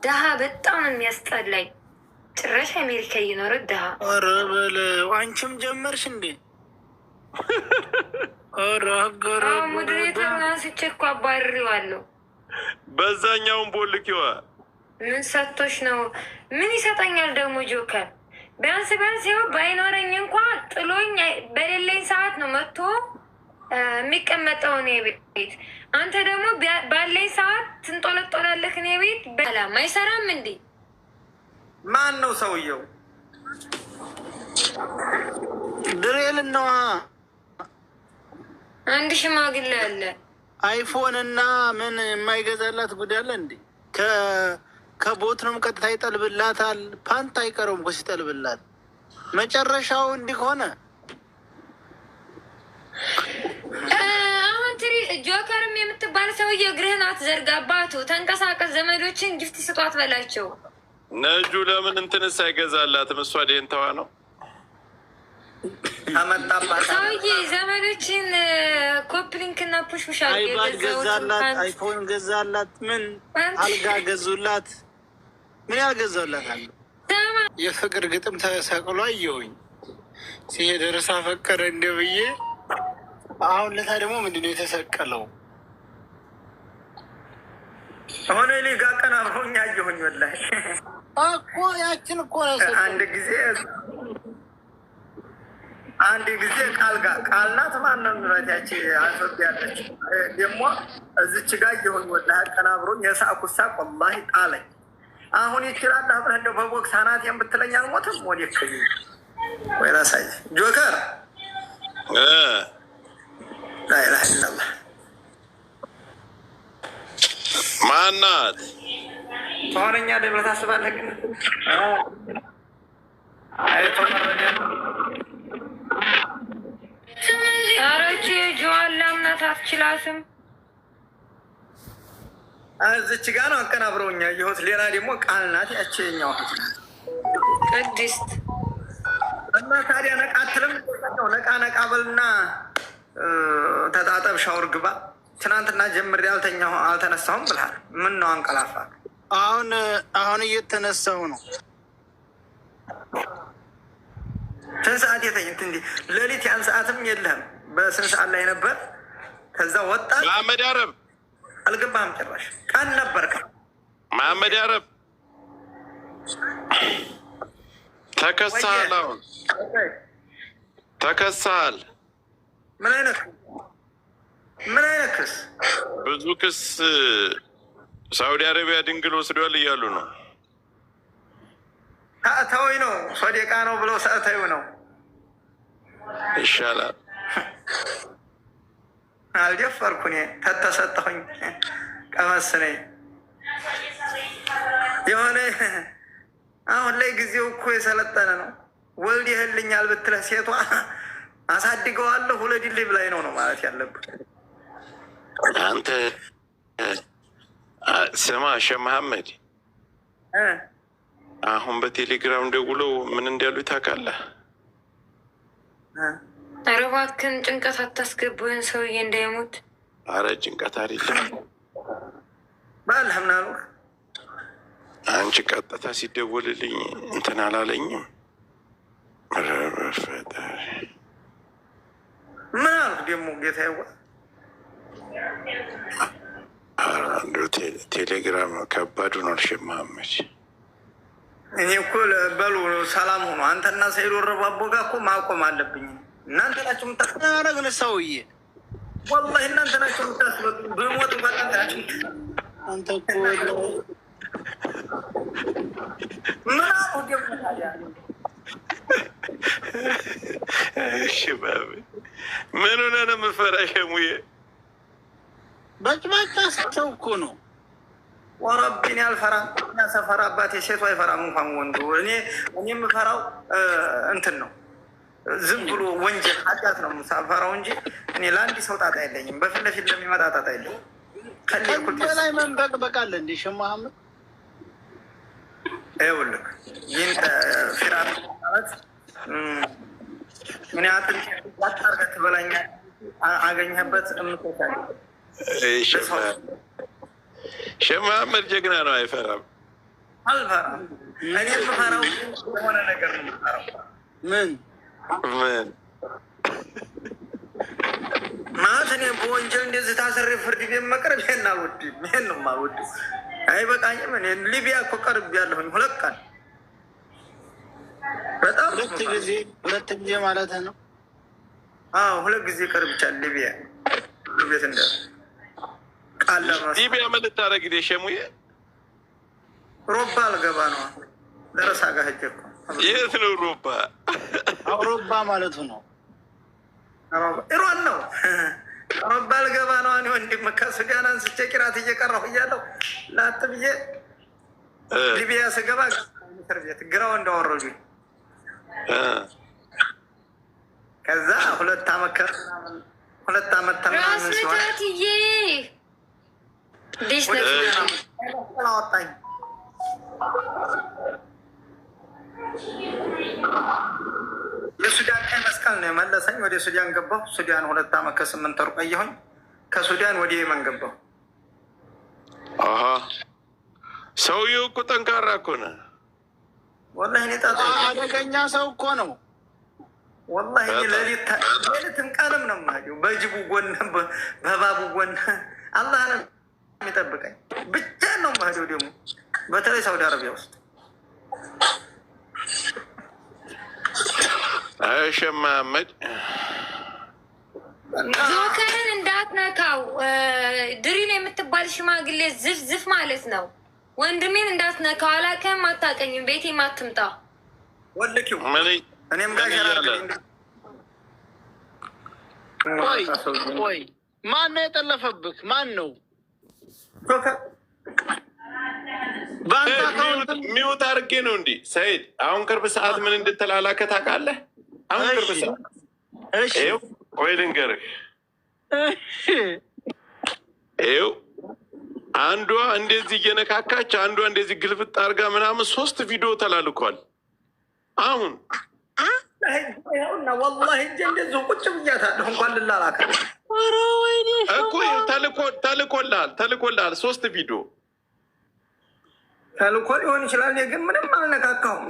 ድሀ በጣም የሚያስጠላኝ። ጭራሽ አሜሪካ እየኖረ ድሀ። ኧረ በለው አንቺም ጀመርሽ እንዴ? ሞዴሬተር አንስቼ እኮ አባርሬዋለሁ። በዛኛውን ቦልኪዋ ምን ሰጥቶሽ ነው? ምን ይሰጠኛል ደግሞ ጆከር? ቢያንስ ይኸው ባይኖረኝ እንኳ ጥሎኝ በሌለኝ ሰዓት ነው መጥቶ የሚቀመጠው እኔ ቤት። አንተ ደግሞ ባለኝ ሰዓት ትንጦለጦላለህ እኔ ቤት። በላም አይሰራም እንዴ? ማን ነው ሰውየው? ድሬል ነዋ። አንድ ሽማግሌ አለ። አይፎን እና ምን የማይገዛላት ጉዳይ አለ እንዴ? ከቦት ነው ቀጥታ ይጠልብላታል። ፓንት አይቀረውም እኮ ሲጠልብላት። መጨረሻው እንዲህ ሆነ። አሁን ትሪ ጆከርም የምትባል ሰውዬ እግርህን አትዘርጋባቱ፣ ተንቀሳቀስ፣ ዘመዶችን ጊፍት ስጧት በላቸው። ነጁ ለምን እንትንስ አይገዛላትም? እሷ ዴንተዋ ነው ሰውዬ። ዘመዶችን ኮፕሊንክ እና ፑሽፑሽ አይባድ ገዛላት፣ አይፎን ገዛላት፣ ምን አልጋ ገዙላት፣ ምን ያልገዛላት አለ። የፍቅር ግጥም ተሰቅሎ አየሁኝ ሲሄድ ርዕሰ ፈቀረ እንደ ብዬ። አሁን ለታ ደግሞ ምንድነው የተሰቀለው? ሆነ ሊጋ ቀናብሮኝ አየሁኝ። ወላሂ እኮ ያችን እኮ አንድ ጊዜ ቃልናት ማነው ምረት ያቺ አንሶት ያለች ደግሞ እዚች ጋ እየሆኝ ወላሂ አቀናብሮኝ የሳቁ ሳቅ ወላሂ ጣለኝ። አሁን ይችላል አብረህ እንደው በቦክስ አናት የምትለኝ አልሞትም። ወዴት ወይ ራሳይ ጆከር ላኢላሀ ኢለላህ ማናት ሆነኛ ደብረ ታስባለህ ግን አረቺ ጆዋላ ምናት አትችላትም። እዚች ጋ ነው አቀናብረውኛ ይሁት። ሌላ ደግሞ ቃል ናት ያችኛው ቅድስት እና ታዲያ ነቃ አትልም? ነቃ በልና ተጣጠብ፣ ሻወር ግባ። ትናንትና ጀምሬ አልተነሳሁም ብልሃል። ምን ነው አንቀላፋ? አሁን እየተነሳው ነው። ስንት ሰዓት የተኝት እንዲ ሌሊት ያን ሰዓትም የለህም። በስንት ሰዓት ላይ ነበር? ከዛ ወጣ መሐመድ አረብ አልገባህም ጭራሽ። ቀን ነበር መሐመድ አረብ ተከሳል። አሁን ተከሳል። ምን አይነት ክስ? ብዙ ክስ። ሳውዲ አረቢያ ድንግል ወስዷል እያሉ ነው። ሰዕታዊ ነው፣ ሶዴቃ ነው ብሎ ሰዕታዊ ነው ይሻላል። አልደፈርኩ እኔ ተተሰጠሁኝ ቀመስኔ የሆነ አሁን ላይ ጊዜው እኮ የሰለጠነ ነው። ወልድ ይህልኛል ብትለህ ሴቷ አሳድገዋለሁ ውለድልኝ ብላኝ ነው ማለት ያለብህ። አንተ ስማ ሼህ መሐመድ፣ አሁን በቴሌግራም ደውለው ምን እንዳሉ ታውቃለህ? ኧረ እባክህን ጭንቀት አታስገቡህን ሰውዬ እንዳይሞት። አረ ጭንቀት አይደለም ባልህ ምን አሉ? አንቺ ቀጥታ ሲደወልልኝ እንትን አላለኝም። ምን አሉ ደግሞ ጌታ ይዋ ቴሌግራም ከባድ ሆኗል ሼህ መሐመድ። እኔ እኮ በሉ ሰላም ሆኖ አንተና ሰይዶ ረባቦ ጋር እኮ ማቆም አለብኝ። እናንተ ናቸው ምታረግን ሰውዬ፣ ወላሂ እናንተ ናቸው ምታስበሉ። ብሞት እንኳን እናንተ ናቸው። አንተ እኮ ምን አሉ ደግሞ ታዲያ? ምን ሆነ ነው የምፈራ? ሸሙዬ በጭባጫ ሰው እኮ ነው። ወረቢን ያልፈራም ሰፈራ አባቴ ሴቱ አይፈራም እንኳን ወንዱ። እኔ የምፈራው እንትን ነው ዝም ብሎ ወንጀል ኃጢአት ነው ሳልፈራው እንጂ እኔ ለአንድ ሰው ጣጣ የለኝም። በፊት ለፊት ለሚመጣ ጣጣ የለኝም። ከላይ መንበቅበቅ አለ እንዴ ሼህ መሐመድ? ይኸውልህ ይህን ፊራት ማለት ምን ያጥን ያጣርገት በላኛ አገኘህበት ሼህ መሐመድ ጀግና ነው፣ አይፈራም። አልፈራም። እኔ የምፈራው የሆነ ነገር ነው የምፈራው። ምን ማለት እኔ በወንጀል እንደዚህ ታስሬ ፍርድ ቤት መቅረብ ይሄን አልወድም። ይሄን ነው የማልወድም። አይበቃኝም። እኔ ሊቢያ እኮ ቀርቤያለሁኝ 2 ቀን በጣም 2 ጊዜ ማለት ነው። 2 ጊዜ ቀርብቻለሁ ሊቢያ ቤት እንደ ቃል ሊቢያ ምን ልታደርግ ሄደሽ ሸሙዬ? ሮባ አልገባ ነው ደረሳ ጋር ሄጄ እኮ። የት ነው ሮባ? አውሮፓ ማለቱ ነው። ኢራን ነው። ሮባ አልገባ ነው። እኔ ወንድም ከሱዳን አንስቼ ቂራት እየቀራሁ እያለሁ ላጥ ብዬ ሊቢያ ስገባ እስር ቤት ግራው እንዳወረዱኝ ከዛ 2 ዓመት ተምናምን ሲሆን አወጣኝ። የሱዳን ቀይ መስቀል ነው የመለሰኝ። ወደ ሱዳን ገባሁ። ሱዳን 2 ዓመት ከ8 ወር ቆየሁኝ። ከሱዳን ወደ የመን ገባሁ። ሰውዬው እኮ ጠንካራ እኮ ነው። ወላሂ እኔ አደገኛ ሰው እኮ ነው። ወላሂ ሌሊትም ቀንም ነው የማሄደው። በጅቡ ጎን በባቡ ጎን አላህ ነው የሚጠብቀኝ። ብቻ ነው የማሄደው። ደግሞ በተለይ ሳውዲ አረቢያ ውስጥ ሼህ መሐመድ ጆከርን እንዳትነካው። ድሪን የምትባል ሽማግሌ ዝፍ ማለት ነው። ወንድሜን እንዳትነካው። አላውቅህም፣ አታውቀኝም፣ ቤቴም አትምጣ። ወልኪው እኔም ጋር ቆይ ማን ነው የጠለፈብህ? ማን ነው? ሚውት አድርጌ ነው እንዲ ሰይድ። አሁን ቅርብ ሰዓት ምን እንድትላላከ ታውቃለህ? አሁን ቅርብ ሰዓት ቆይ ልንገርህ። ይኸው አንዷ እንደዚህ እየነካካች አንዷ እንደዚህ ግልፍጥ አድርጋ ምናምን 3 ቪዲዮ ተላልኳል። አሁን ወላሂ እንደዚሁ ቁጭ ብያታለሁ። እንኳን ልላላከ እኮ ተልኮልሃል 3 ቪዲዮ ተልኮ ሊሆን ይችላል። ግን ምንም አልነካካሁም።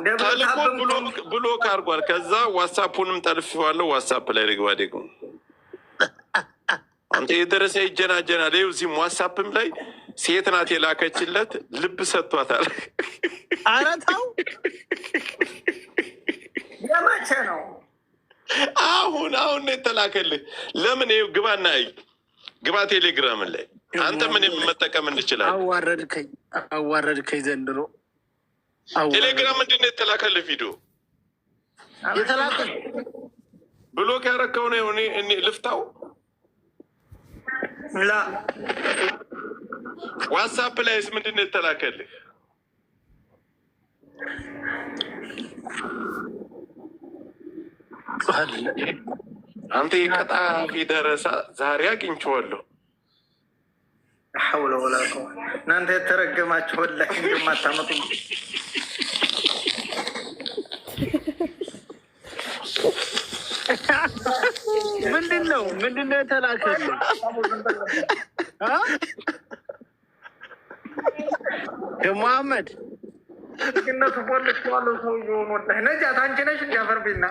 ብሎክ አድርጓል። ከዛ ዋትሳፑንም ጠልፌዋለሁ። ዋትሳፕ ላይ ልግባ ደግሞ አንተ የደረሰ ይጀናጀናል። ይኸው እዚህም ዋትሳፕም ላይ ሴት ናት የላከችለት ልብ ሰጥቷታል። ኧረ ተው የመቼ ነው? አሁን ነው የተላከልህ። ለምን ይኸው ግባና ግባ ቴሌግራምን ላይ አንተ ምን መጠቀም እንችላለን? አዋረድከኝ ዘንድሮ። ቴሌግራም ምንድን ነው የተላከልህ ቪዲዮ? የተላከል ብሎክ ያረከው ነው። እኔ ልፍታው ላ ዋትሳፕ ላይስ ምንድን ነው የተላከልህ? አንተ የቀጣፊ ደረሳ ዛሬ አግኝቼዋለሁ። ሐውለ ወላ ቁወተ እናንተ የተረገማችሁ ወላሂ እንደማታመጡ ምንድን ነው የተላከልህ? መሐመድ ግነቱ ቦልክ ዋለው ሰውዬውን ወላሂ ነጃት አንቺ ነሽ እንዲያፈርቢና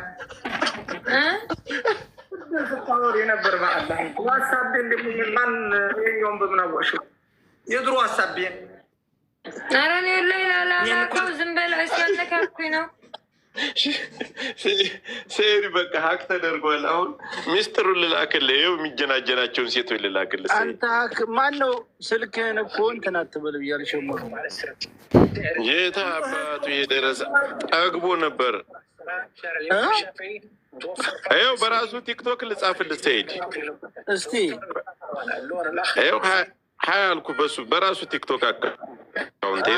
ስታወሪ ነበር። በአላህ ዋትሳፕ እንደምን ማን የኛውን በምን አወቅሽው? የድሮ ዋትሳፕ ኧረ እኔ ላይ ላላላከው ዝም በለው ሲያነካኩኝ ነው። ሴሪ በቃ ሀክ ተደርጓል። አሁን ሚስጥሩን ልላክልህ። ይኸው የሚጀናጀናቸውን ሴቶች ልላክልህ። አንተ ሀክ ማነው? ስልክህን እኮ እንትን አትበል ብያለሁ። ሸሞ የት አባቱ የደረሰ ጠግቦ ነበር። ይኸው በራሱ ቲክቶክ ልጻፍልህ ሰይድ። እስቲ ይኸው ሀያ አልኩ በሱ በራሱ ቲክቶክ አካውንት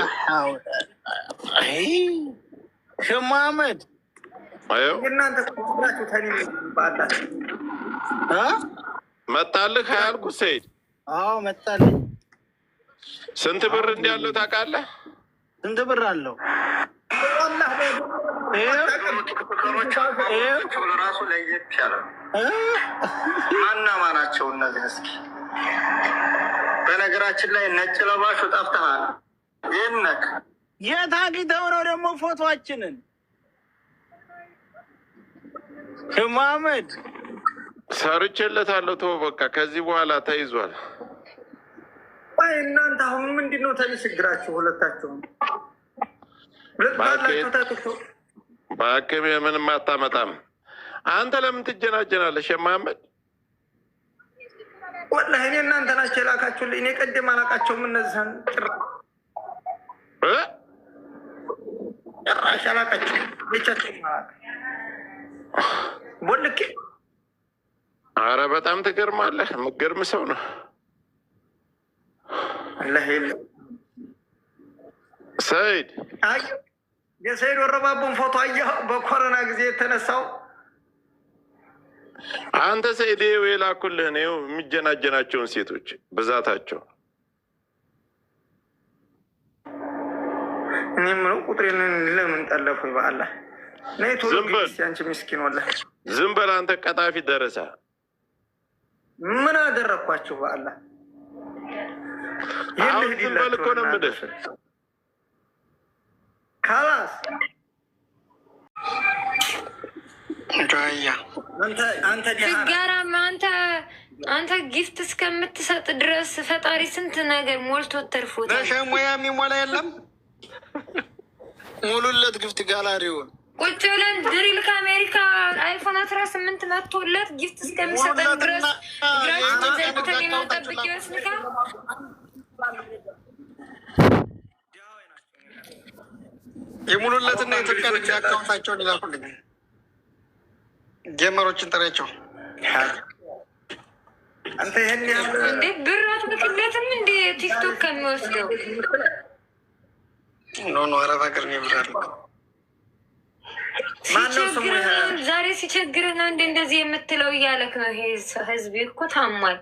ሼህ መሐመድ እናንተ መጣልህ። ሀያ አልኩ ሰይድ። አዎ መጣልህ። ስንት ብር እንዳለው ታውቃለህ? ስንት ብር አለው? ራሱ ለየት ያለ ማና ማናቸው እነዚህ? እስኪ በነገራችን ላይ ነጭ ለባሹ ጠፍተሃል። ይህነክ የት አግኝተው ነው ደግሞ ፎቶአችንን? መሐመድ ሰርቼለታለሁ። ተው በቃ ከዚህ በኋላ ተይዟል። አይ እናንተ አሁን ምንድን ነው ችግራችሁ? ሁለታችሁም በአቅሜ ምንም አታመጣም። አንተ ለምን ትጀናጀናለህ መሐመድ? ወላሂ እኔ እናንተ ናቸው የላካችሁልኝ። እኔ ቀደም አላቃቸውም እነዚህን ጭራሽ አላቃቸው ብቻቸው ቦልኬ። አረ በጣም ትገርማለህ። የምትገርም ሰው ነው። ሰይድ የሰይድ ወረባቦን ፎቶ አየኸው? በኮሮና ጊዜ የተነሳው አንተ ሰይድ የላኩልህ ነው። የሚጀናጀናቸውን ሴቶች ብዛታቸው እኔ የምለው ቁጥሬን ለምን ጠለፉኝ? በአላህ ነይ ቶሎ አንቺ ምስኪን ወላሂ ዝም በል አንተ ቀጣፊ ደረሰ። ምን አደረግኳችሁ? በአላህ አሁን ዝም በል እኮ ነው የምልህ። ካላስ አንተ ጊፍት እስከምትሰጥ ድረስ ፈጣሪ ስንት ነገር ሞልቶ ተርፎታል። ለሸሙያ የሚሞላ የለም። ሙሉለት ጊፍት ጋላሪውን ቁጭ ብለን ድሪል ከአሜሪካ አይፎን 18 መጥቶለት ጊፍት እስከሚሰጠን ድረስ እግራችን ዘግተን የምንጠብቅ ይመስልካል? የሙሉለትና የኢትዮጵያ ንግድ አካውንታቸውን ይላኩልኝ። ጀመሮችን ጥሬቸው አንተ ይህን እንዴ ብር አትልክለትም እንዴ? ቲክቶክ ከሚወስደው ኖ አረብ ሀገር ነው ይብራል። ዛሬ ሲቸግርህ ነው እንደ እንደዚህ የምትለው እያለክ ነው። ይሄ ህዝብ እኮ ታሟል።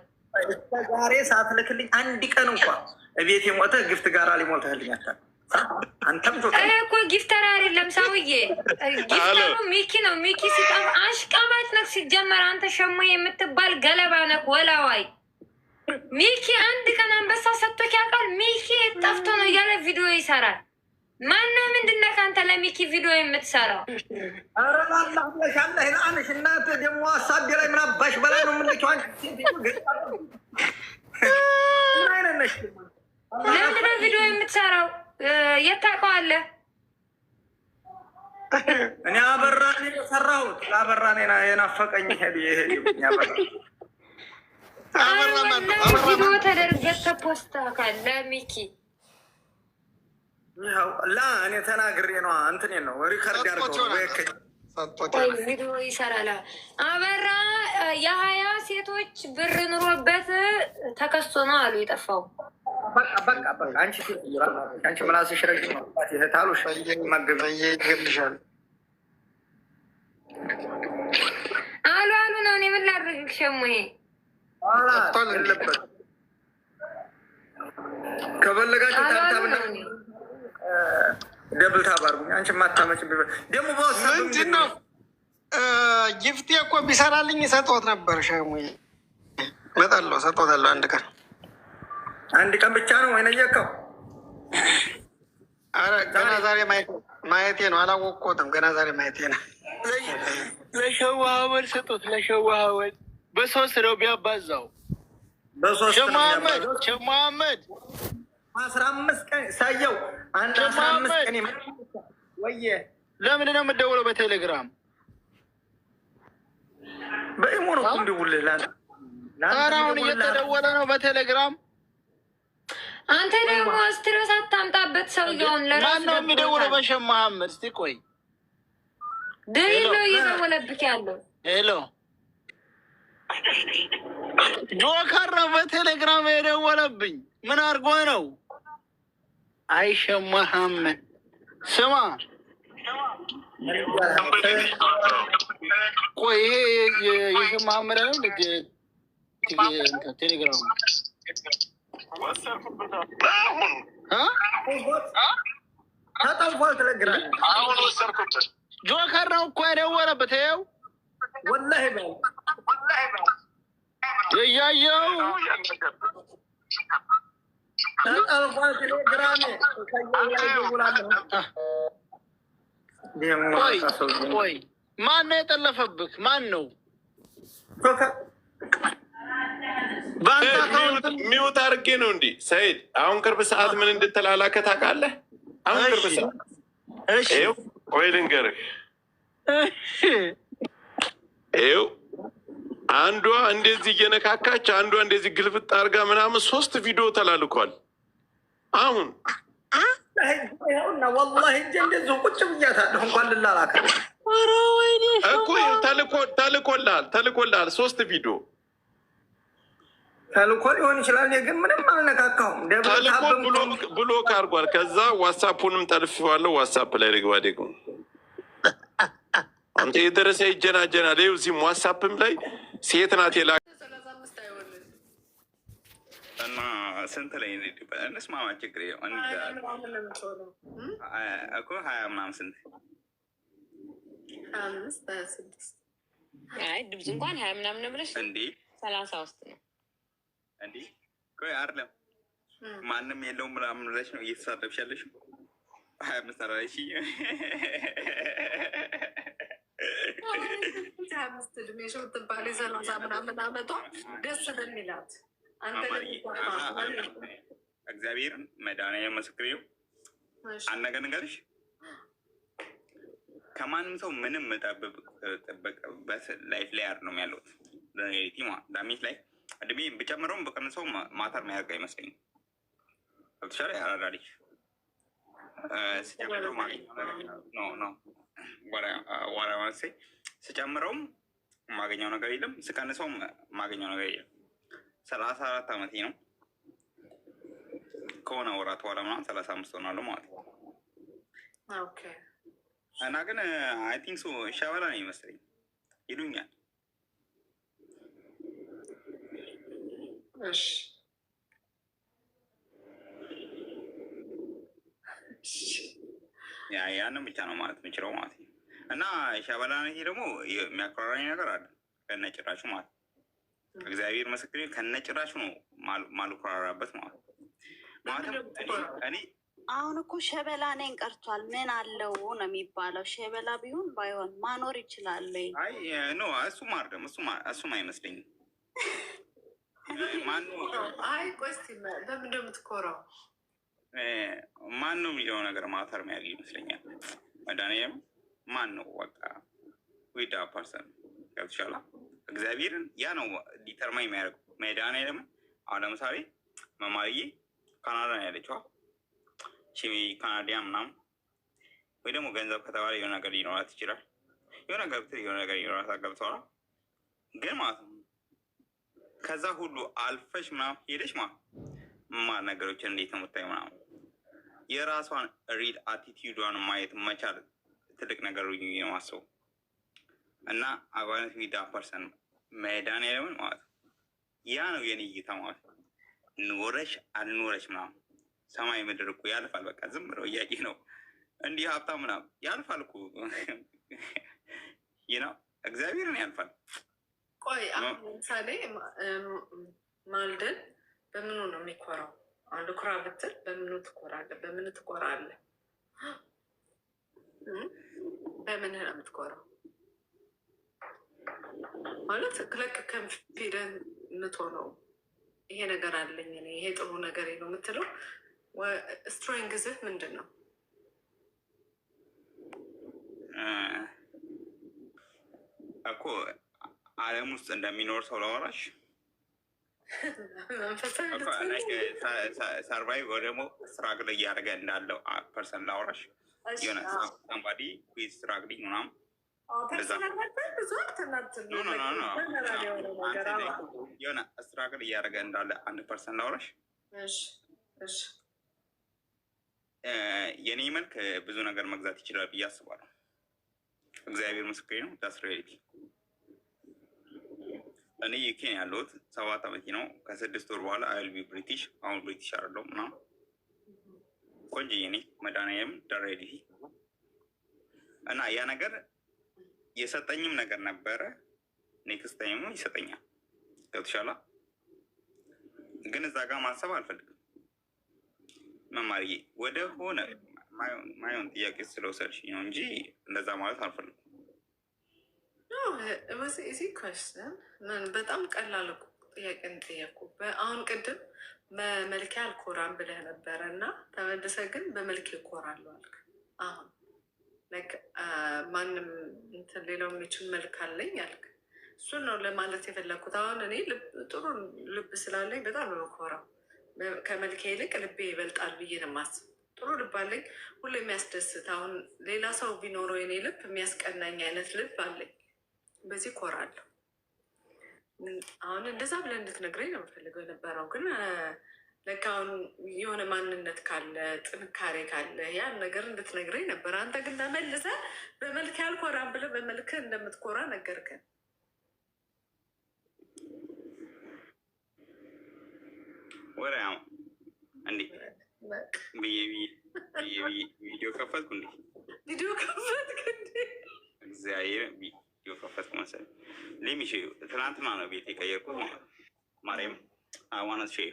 ዛሬ ሳትልክልኝ አንድ ቀን እንኳን እቤት የሞተ ግፍት ጋራ ሊሞልተህልኝ አታል። አንተም እኮ ጊፍተር አይደለም ሰውዬ፣ ጊፍተሩ ሚኪ ነው። ሚኪ ሲጠፋ አሽቃባጭ ነህ ሲጀመር። አንተ ሸሞ የምትባል ገለባ ነህ ወላዋይ። ሚኪ አንድ ቀን አንበሳ ሰጥቶክ ያውቃል? ሚኪ ጠፍቶ ነው እያለ ቪዲዮ ይሰራል። ማነው ምንድነው ከአንተ ለሚኪ ቪዲዮ የምትሰራው? ኧረ ባላህ ብለሻለህ አንሽ እናት ደግሞ አሳቢ ላይ ምን አባሽ በላይ ነው የምልከው። ለምንድነው ቪዲዮ የምትሰራው? የት ታውቀዋለህ? እኔ አበራን የሰራሁት ለአበራን የናፈቀኝ ቪዲዮ ተደርገህ ተፖስት ካለ ሚኪ ላ እኔ ተናግሬ ነው እንትን ነው ሪከርድ ያርገው ቪዲዮ ይሰራል። አበራ የሀያ ሴቶች ብር ኑሮበት ተከሶ ነው አሉ የጠፋው። በቃ አንቺ ምላስሽ ረጅም ነው ታሉሽ ይገልሻል አሉ ነው። እኔ ምን ላድርግ ሸሙዬ? ከፈለጋችሁ ታብታብ ደብል ታብ አድርጉኝ። አንቺ ማታመጭ ደግሞ ምንድን ነው ጊፍቴ እኮ ቢሰራልኝ ሰጥቶት ነበር። ሸሙዬ እመጣለሁ፣ ሰጥቶታለሁ። አንድ ቀን ብቻ ነው ወይ ነየቀው? አረ ገና ዛሬ ማየቴ ነው። አላወቅኩትም። ገና ዛሬ ማየቴ ነው። ለሸዋወል ስጡት። ለሸዋወል በሶስት ነው ቢያባዛው። ሸማመድ 15 ቀን ሳየው አንድ 15 ቀን ወየ። ለምን ነው የምትደውለው? በቴሌግራም በኢሞ ነው እንደውልህ አሁን እየተደወለ ነው በቴሌግራም። አንተ ደግሞ ስትረስ አታምጣበት ሰውየውን። ማን ነው የሚደውለው? በሸህ መሐመድ። እስቲ ቆይ ድሪል ነው እየደወለብክ ያለው። ሄሎ ጆከር ነው በቴሌግራም የደወለብኝ። ምን አድርጎ ነው? አይ ሸህ መሐመድ ስማ፣ ቆይ ይሄ የሸህ መሐመድ ነው ቴሌግራም ተጠልፏል። ቴሌግራም አሁን ወሰርኩበት። ጆከር ነው እኮ የደወለበት። ይኸው ወላሂ እያየው ተጠልፏል። ቴሌግራም ቆይ ማን ነው የጠለፈብህ? ማን ነው? ሚውት አድርጌ ነው እንዲህ ሰይድ። አሁን ቅርብ ሰዓት ምን እንድትላላከ ታውቃለህ? አሁን ቅርብ ሰዓት ቆይ ልንገርህ። ይኸው አንዷ እንደዚህ እየነካካች አንዷ እንደዚህ ግልፍጥ አድርጋ ምናምን 3 ቪዲዮ ተላልኳል። አሁን ወላሂ እንደዚሁ ቁጭ ብያታለሁ እንኳን ልላላከ እኮ ተልኮልሃል 3 ቪዲዮ ተልኮ ሊሆን ይችላል። ግን ምንም አልነካካሁም። ተልኮ ብሎክ አድርጓል። ከዛ ዋትሳፑንም ጠልፌዋለሁ። ዋትሳፕ ላይ ልግባ ደግሞ አንተ የደረሰ ይጀናጀናል። ይኸው እዚህም ዋትሳፕም ላይ ሴት ናት የላ እና ስንት ላይ እንስማማ? ችግር እኮ 20 ምናምን ስንት 25 26 አይ ድምፅ እንኳን 20 ምናምን ነው ብለሽ እንዴ 30 ውስጥ ነው እንዴ? ቆይ አይደለም ማንም የለውም ምናምን ብለሽ ነው እየተሳደብሽ ያለሽው? 25 አራሽ 25 እድሜሽ ብትባል 30 ምናምን አመቷ ደስ በሚላት እግዚአብሔርን መድኃኒዓለም ምስክሬው አንድ ነገር ንገርሽ፣ ከማንም ሰው ምንም ጠበቅበት ላይፍ ላይ አይደል ነው ያለሁት። ሪቲ ዳሜት ላይ እድሜ ብጨምረውም በቀንሰው ማተር የሚያደርግ አይመስለኝም። ተሻለ ያራዳልሽ ስጨምረው ስጨምረውም ማገኘው ነገር የለም፣ ስቀንሰውም ማገኘው ነገር የለም። 34 ዓመቴ ነው። ከሆነ ወራት በኋላ ምናምን 35 ሆናለሁ ማለት ነው። እና ግን አይ ቲንክ ሶ ሻበላ ነው ይመስለኝ ይሉኛል። ያንን ብቻ ነው ማለት የምችለው ማለት ነው። እና ሻበላ ነቴ ደግሞ የሚያኮራራኝ ነገር አለ ከነጭራሹ ማለት ነው። እግዚአብሔር ምስክሬ ከነጭራሹ ነው ማልኮራራበት ማለት እኔ አሁን እኮ ሸበላ ነኝ ቀርቷል። ምን አለው ነው የሚባለው? ሸበላ ቢሆን ባይሆን ማኖር ይችላል። አይ ኖ እሱም አይደለም፣ እሱም አይመስለኝም። አይ ቆይ እስኪ በምን እንደምትኮራው ማን ነው የሚለው ነገር ማተር ያለ ይመስለኛል። መድኃኒዓለም ማን ነው በቃ ዊዳ ፐርሰን ገብቶሻል። እግዚአብሔርን ያ ነው ዲተርማ የሚያደርገው። መድኃኒዓለም አሁን ለምሳሌ መማርዬ ካናዳ ነው ያለችዋ። ካናዲያ ምናምን ወይ ደግሞ ገንዘብ ከተባለ የሆነ ነገር ሊኖራት ይችላል። የሆነ ነገር ሊኖራት ገብተዋል። ግን ማለት ነው ከዛ ሁሉ አልፈሽ ምናምን ሄደሽ ማለት ነገሮችን እንዴት ነው የምታየው ምናምን የራሷን ሪል አቲቲዩዷን ማየት መቻል ትልቅ ነገር የማስበው እና አባነት ዊዳ ፐርሰን መድኃኒዓለምን ማለት ነው። ያ ነው የኔ እይታ ማለት ነው። ኖረሽ አልኖረሽ ምናምን ሰማይ ምድር እኮ ያልፋል። በቃ ዝም ብለው እያየ ነው እንዲህ ሀብታም ምናምን ያልፋል እኮ ነው እግዚአብሔርን ያልፋል። ቆይ አሁን ለምሳሌ ማልደን በምኑ ነው የሚኮራው? አንድ ኩራ ብትል በምኑ ትኮራለህ? በምን ትኮራለህ? በምንህ ነው የምትኮራው? ማለት ክለክ ኮንፊደንት ነው። ይሄ ነገር አለኝ እኔ ይሄ ጥሩ ነገር ነው የምትለው ስትሬንግዝህ ምንድን ነው? እኮ ዓለም ውስጥ እንደሚኖር ሰው ላወራሽ ሰርቫይቭ ወይ ደግሞ ስትራግል እያደረገ እንዳለው ፐርሰን ላወራሽ የሆነ ሳምባዲ ዊዝ ስትራግሊንግ ምናምን የሆነ ስትራግል እያደረገ እንዳለ አንድ ፐርሰን ላውራሽ። የኔ መልክ ብዙ ነገር መግዛት ይችላል ብዬ አስባለሁ። እግዚአብሔር ምስክሬ ነው። ዳስ ሪያሊቲ። እኔ ዩኬን ያለሁት 7 ዓመቴ ነው። ከ6 ወር በኋላ አይል ቢ ብሪቲሽ። አሁን ብሪቲሽ አይደለሁ ምናምን ቆንጆዬ ነኝ። መድኃኒዓለም ዳሬዲቲ እና ያ ነገር የሰጠኝም ነገር ነበረ። ኔክስት ታይሙ ይሰጠኛል። ገብቶሻል። ግን እዛ ጋር ማሰብ አልፈልግም። መማርዬ ወደ ሆነ ማየውን ጥያቄ ስለወሰድሽኝ ነው እንጂ እንደዛ ማለት አልፈልግም። እዚህ ኮስን በጣም ቀላል ጥያቄ ጠየቁ። አሁን ቅድም በመልኬ አልኮራም ብለህ ነበረ እና ተመልሰ ግን በመልኬ እኮራለሁ አልክ። አሁን ማንም እንትን ሌላው የሚችል መልክ አለኝ አልክ። እሱን ነው ለማለት የፈለግኩት። አሁን እኔ ጥሩ ልብ ስላለኝ በጣም ነው የምኮራው። ከመልኬ ይልቅ ልቤ ይበልጣል ብዬ ነው የማስበው። ጥሩ ልብ አለኝ፣ ሁሉ የሚያስደስት። አሁን ሌላ ሰው ቢኖረው የኔ ልብ የሚያስቀናኝ አይነት ልብ አለኝ። በዚህ እኮራለሁ። አሁን እንደዛ ብለህ እንድትነግረኝ ነው የምፈልገው የነበረው። ግን ለካ አሁን የሆነ ማንነት ካለ ጥንካሬ ካለ ያን ነገር እንድትነግረኝ ነበር። አንተ ግን ተመልሰህ በመልክ አልኮራም ብለህ በመልክ እንደምትኮራ ነገርከን። ወደ እንዴ ቪዲዮ ከፈትኩ እንዴ? ቪዲዮ ከፈትኩ እንዴ? እግዚአብሔር ቪዲዮ ከፈትኩ መሰለኝ። ሌሚሽ ትናንትና ነው ቤት የቀየርኩት ማለት ማርያም አዋናት ሼ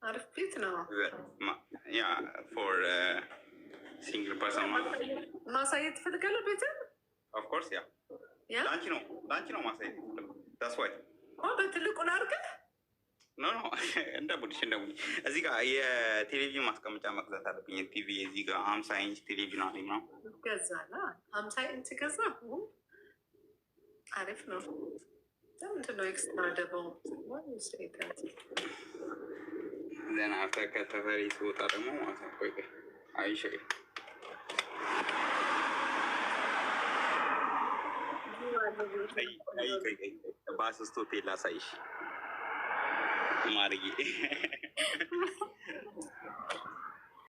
አሪፍ ቤት ነው። ያ ፎር ሲንግል ፐርሰን ማሳየት ትፈልጋለህ ቤትን? ኦፍኮርስ ያ ለአንቺ ነው ማሳየት ዳስ ዋይ በትልቁ ላድርገህ? ኖ እንደ ቡድሽ እዚህ ጋር የቴሌቪዥን ማስቀመጫ መግዛት አለብኝ። ቲቪ እዚህ ጋር 50 ኢንች ቴሌቪዥን አለኝ ነው ገዛላ። 50 ኢንች ገዛ። አሪፍ ነው። ለምንድን ነው ኤክስትራ ደግሞ ዘና ከተፈሪ ስወጣ ደግሞ ማሳቆይ አይሸ ባስ ስቶቴል ላሳይሽ ማርዬ